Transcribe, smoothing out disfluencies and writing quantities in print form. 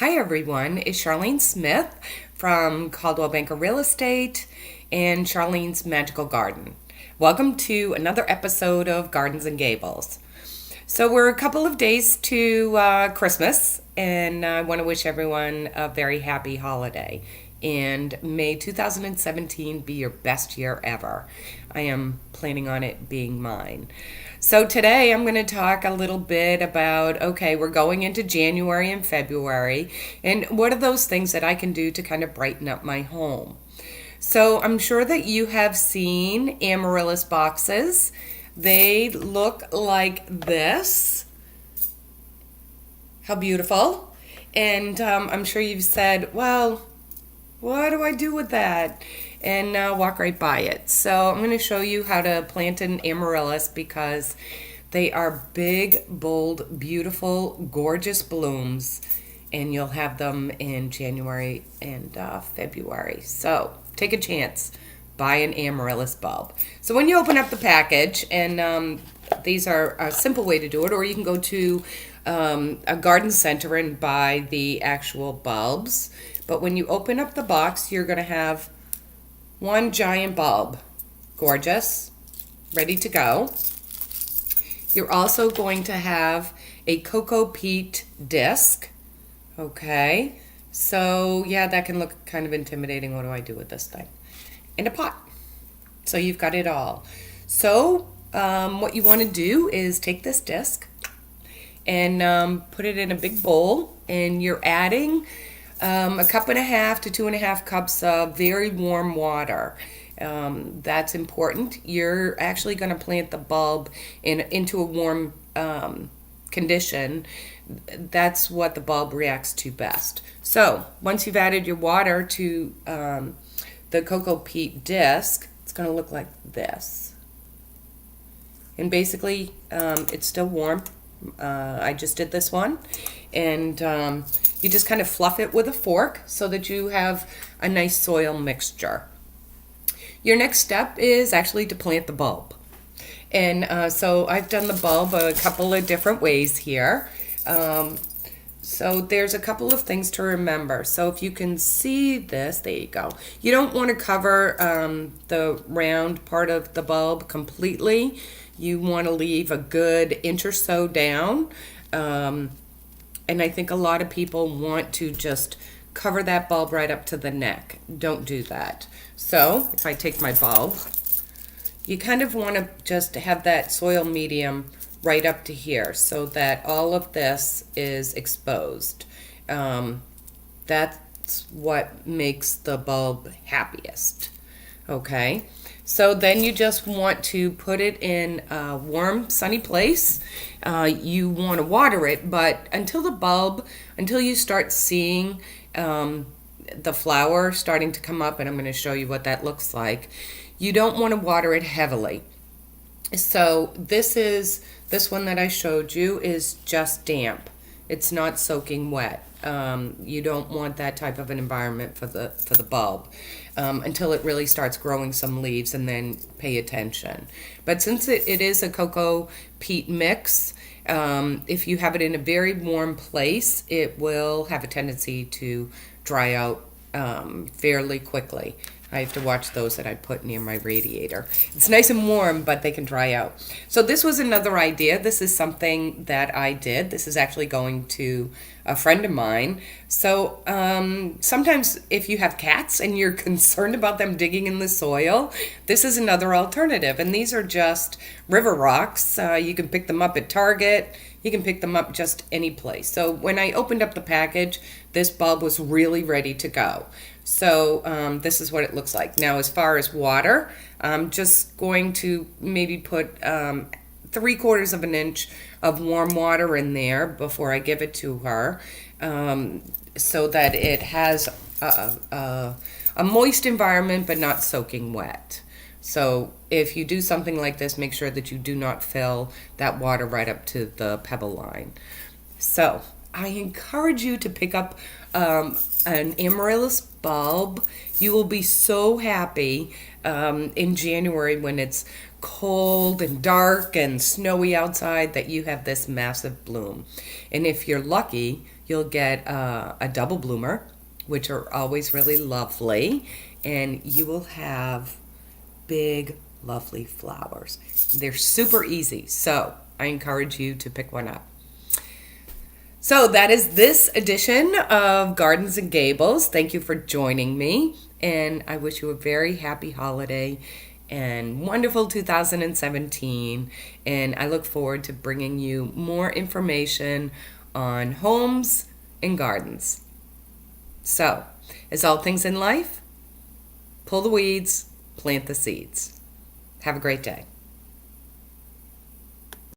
Hi everyone, it's Charlene Smith from Caldwell Banker Real Estate and Charlene's Magical Garden. Welcome to another episode of Gardens and Gables. So we're a couple of days to Christmas, and I want to wish everyone a very happy holiday. And may 2017 be your best year ever. I am planning on it being mine. So today I'm going to talk a little bit about, okay, we're going into January and February, and what are those things that I can do to kind of brighten up my home? So I'm sure that you have seen Amaryllis boxes. They look like this. How beautiful. And I'm sure you've said, well, what do I do with that? And walk right by it. So I'm going to show you how to plant an amaryllis because they are big, bold, beautiful, gorgeous blooms, and you'll have them in January and February. So take a chance. Buy an amaryllis bulb. So when you open up the package, and these are a simple way to do it, or you can go to a garden center and buy the actual bulbs. But when you open up the box, you're going to have one giant bulb. Gorgeous. Ready to go. You're also going to have a cocopeat disc. Okay. So, yeah, that can look kind of intimidating. What do I do with this thing? And a pot. So you've got it all. So, what you want to do is take this disc and put it in a big bowl, and you're adding a cup and a half to 2.5 cups of very warm water. That's important. You're actually going to plant the bulb into a warm condition. That's what the bulb reacts to best. So once you've added your water to the cocopeat disc, it's going to look like this. And basically, it's still warm. I just did this one, and you just kind of fluff it with a fork so that you have a nice soil mixture. Your next step is actually to plant the bulb, and so I've done the bulb a couple of different ways here. So there's a couple of things to remember. So if you can see this, there you go. You don't want to cover the round part of the bulb completely. You want to leave a good inch or so down. And I think a lot of people want to just cover that bulb right up to the neck. Don't do that. So if I take my bulb, you kind of want to just have that soil medium right up to here so that all of this is exposed. That's what makes the bulb happiest. Okay, so then you just want to put it in a warm, sunny place. You want to water it, but until you start seeing the flower starting to come up, and I'm going to show you what that looks like, you don't want to water it heavily. So this one that I showed you is just damp. It's not soaking wet. You don't want that type of an environment for the bulb until it really starts growing some leaves, and then pay attention. But since it is a cocoa peat mix, if you have it in a very warm place, it will have a tendency to dry out fairly quickly. I have to watch those that I put near my radiator. It's nice and warm, but they can dry out. So this was another idea. This is something that I did. This is actually going to a friend of mine. So sometimes if you have cats and you're concerned about them digging in the soil, this is another alternative. And these are just river rocks. You can pick them up at Target. You can pick them up just any place. So when I opened up the package, this bulb was really ready to go. So this is what it looks like. Now, as far as water, I'm just going to maybe put 3/4 of an inch of warm water in there before I give it to her, so that it has a moist environment but not soaking wet. So if you do something like this, make sure that you do not fill that water right up to the pebble line. So I encourage you to pick up an amaryllis bulb. You will be so happy in January when it's cold and dark and snowy outside that you have this massive bloom. And if you're lucky, you'll get a double bloomer, which are always really lovely, and you will have big, lovely flowers. They're super easy, so I encourage you to pick one up. So that is this edition of Gardens and Gables. Thank you for joining me, and I wish you a very happy holiday and wonderful 2017. And I look forward to bringing you more information on homes and gardens. So, as all things in life, pull the weeds, plant the seeds. Have a great day.